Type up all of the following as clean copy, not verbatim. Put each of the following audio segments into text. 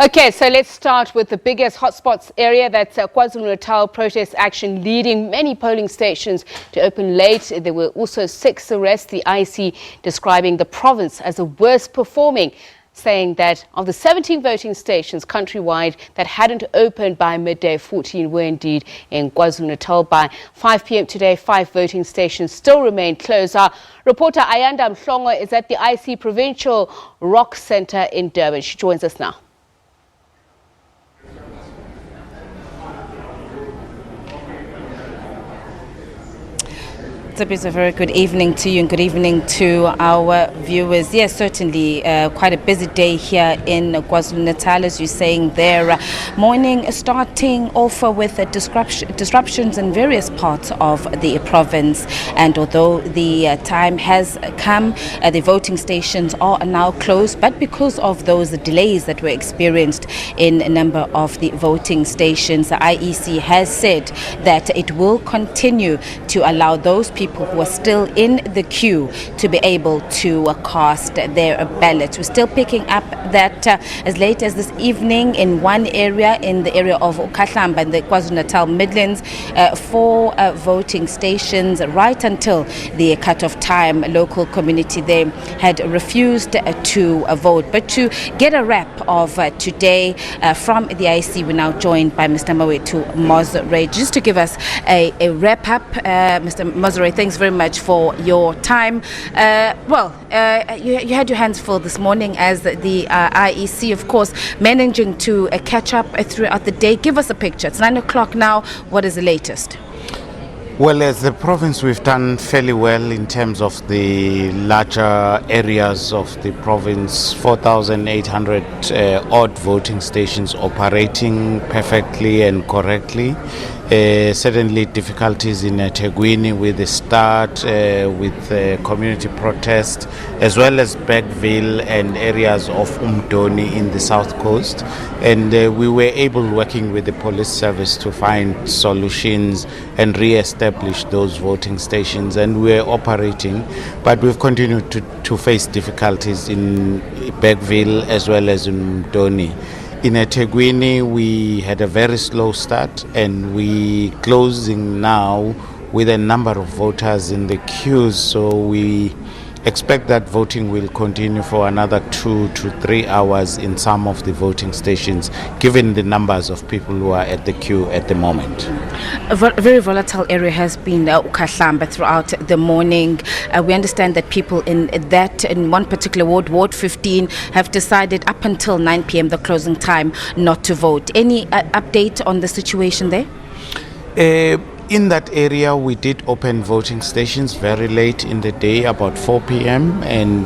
Okay, so let's start with the biggest hotspots area. That's KwaZulu-Natal. Protest action leading many polling stations to open late. There were also 6 arrests. The IEC describing the province as the worst performing, saying that of the 17 voting stations countrywide that hadn't opened by midday, 14 were indeed in KwaZulu-Natal. By 5 p.m. today, 5 voting stations still remain closed. Our reporter Ayanda Mhlongo is at the IEC Provincial Rock Centre in Durban. She joins us now. It's a very good evening to you and good evening to our viewers. Yes, certainly quite a busy day here in KwaZulu-Natal, as you're saying there. Morning starting off with disruptions in various parts of the province. And although the time has come, the voting stations are now closed. But because of those delays that were experienced in a number of the voting stations, the IEC has said that it will continue to allow those people who are still in the queue to be able to cast their ballots. We're still picking up that as late as this evening in one area, in the area of Ukahlamba in the KwaZulu-Natal Midlands, 4 voting stations right until the cut-off time. Local community there had refused to vote. But to get a wrap of today from the IEC, we're now joined by Mr. Mawetu Mozore, just to give us a wrap up. Mr. Mozore, thanks very much for your time. You had your hands full this morning as the IEC, of course, managing to catch up throughout the day. Give us a picture. It's 9 o'clock now. What is the latest? Well, as the province, we've done fairly well in terms of the larger areas of the province. 4,800 odd voting stations operating perfectly and correctly. Certainly difficulties in eThekwini with the start, with community protest, as well as Bergville and areas of Umdoni in the south coast. And we were able, working with the police service, to find solutions and re-establish those voting stations. And we're operating, but we've continued to face difficulties in Bergville as well as in Umdoni. In eThekwini, we had a very slow start, and we closing now with a number of voters in the queues. So we expect that voting will continue for another 2 to 3 hours in some of the voting stations, given the numbers of people who are at the queue at the moment. A very volatile area has been Ukahlamba throughout the morning. We understand that people in one particular ward, Ward 15, have decided up until 9 p.m. the closing time not to vote. Any update on the situation there? In that area, we did open voting stations very late in the day, about 4 p.m. and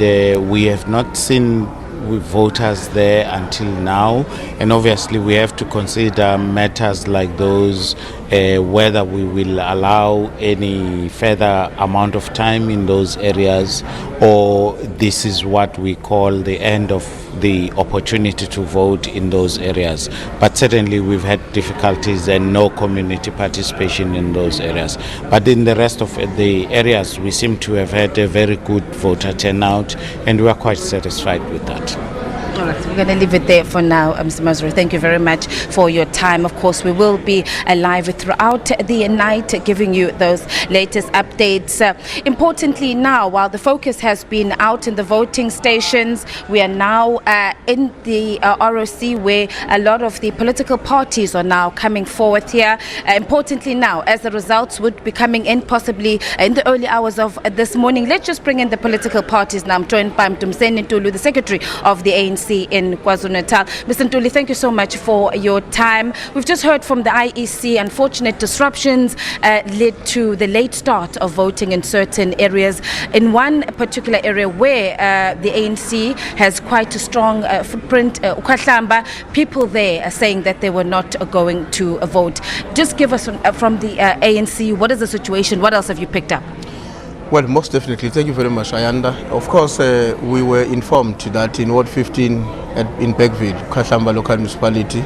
we have not seen voters there until now. And obviously we have to consider matters like those, whether we will allow any further amount of time in those areas, or this is what we call the end of the opportunity to vote in those areas. But certainly we've had difficulties and no community participation in those areas. But in the rest of the areas, we seem to have had a very good voter turnout, and we are quite satisfied with that. All right, we're going to leave it there for now, Mr. Mozore. Thank you very much for your time. Of course, we will be live throughout the night, giving you those latest updates. Importantly now, while the focus has been out in the voting stations, we are now in the ROC, where a lot of the political parties are now coming forward here. Importantly now, as the results would be coming in possibly in the early hours of this morning, let's just bring in the political parties now. I'm joined by Mtumseni Ntuli, the Secretary of the ANC in KwaZulu-Natal. Mr. Ntuli, thank you so much for your time. We've just heard from the IEC. Unfortunate disruptions led to the late start of voting in certain areas. In one particular area where the ANC has quite a strong footprint, Ukahlamba, people there are saying that they were not going to vote. Just give us from the ANC, what is the situation? What else have you picked up? Well, most definitely. Thank you very much, Ayanda. Of course, we were informed that in Ward 15 in Bergville, KwaZulu local municipality,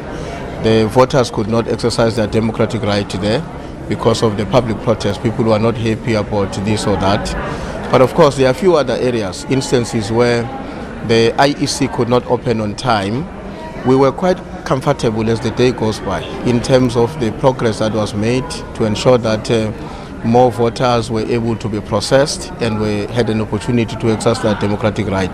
the voters could not exercise their democratic right there because of the public protest. People were not happy about this or that. But of course, there are a few other areas, instances where the IEC could not open on time we were quite comfortable as the day goes by in terms of the progress that was made to ensure that more voters were able to be processed and we had an opportunity to exercise their democratic right.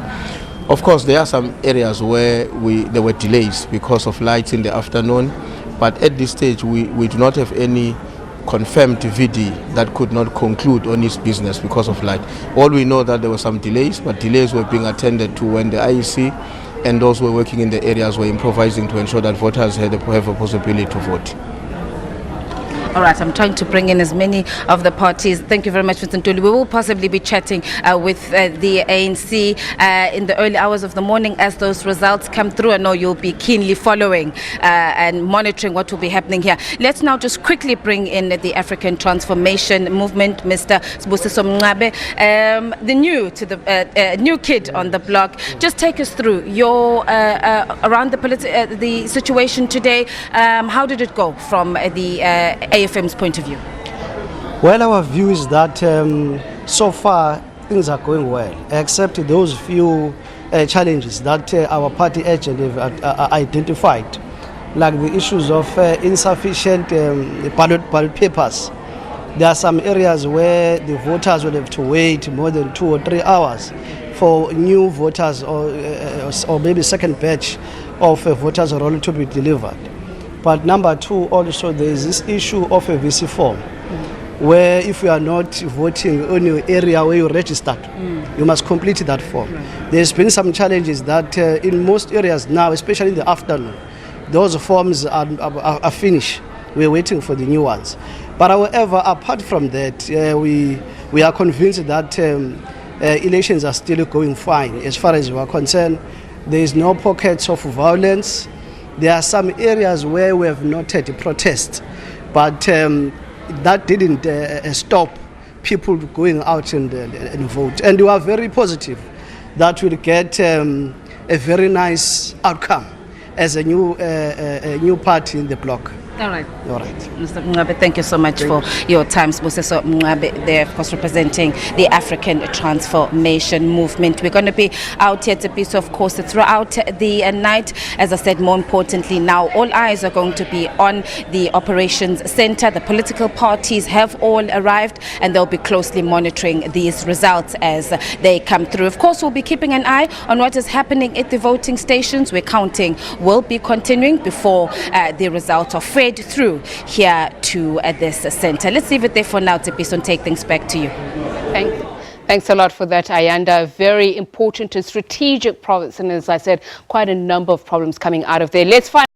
Of course, there are some areas where there were delays because of lights in the afternoon, but at this stage we do not have any confirmed VD that could not conclude on his business because of light. All we know that there were some delays, but delays were being attended to when the IEC and those who were working in the areas were improvising to ensure that voters have a possibility to vote. All right, I'm trying to bring in as many of the parties. Thank you very much, Mr. Ntuli. We will possibly be chatting with the ANC in the early hours of the morning as those results come through. I know you'll be keenly following and monitoring what will be happening here. Let's now just quickly bring in the African Transformation Movement, Mr. Sibusiso Mncwabe, the new kid on the block. Just take us through your around the situation today. How did it go from the AFM's point of view? Well, our view is that so far things are going well, except those few challenges that our party agent have identified, like the issues of insufficient ballot papers. There are some areas where the voters will have to wait more than 2 or 3 hours for new voters or maybe second batch of voters roll to be delivered. But number 2, also there is this issue of a VC form, where if you are not voting on your area where you registered, you must complete that form. Right. There's been some challenges that in most areas now, especially in the afternoon, those forms are finished. We're waiting for the new ones. But however, apart from that, we are convinced that elections are still going fine as far as we are concerned. There is no pockets of violence. There are some areas where we have noted protests, but that didn't stop people going out and vote. And we are very positive that we'll get a very nice outcome as a new party in the bloc. All right. All right. Mr. Mncwabe, thank you so much for your time. Sibusiso Mncwabe there, of course, representing the African Transformation Movement. We're going to be out here to be, so of course, throughout the night. As I said, more importantly, now all eyes are going to be on the operations center. The political parties have all arrived, and they'll be closely monitoring these results as they come through. Of course, we'll be keeping an eye on what is happening at the voting stations. We're counting will be continuing before the results are fed through here to this center. Let's leave it there for now, Tipiso, and take things back to you. Thanks a lot for that, Ayanda. Very important and strategic province, and as I said, quite a number of problems coming out of there. Let's find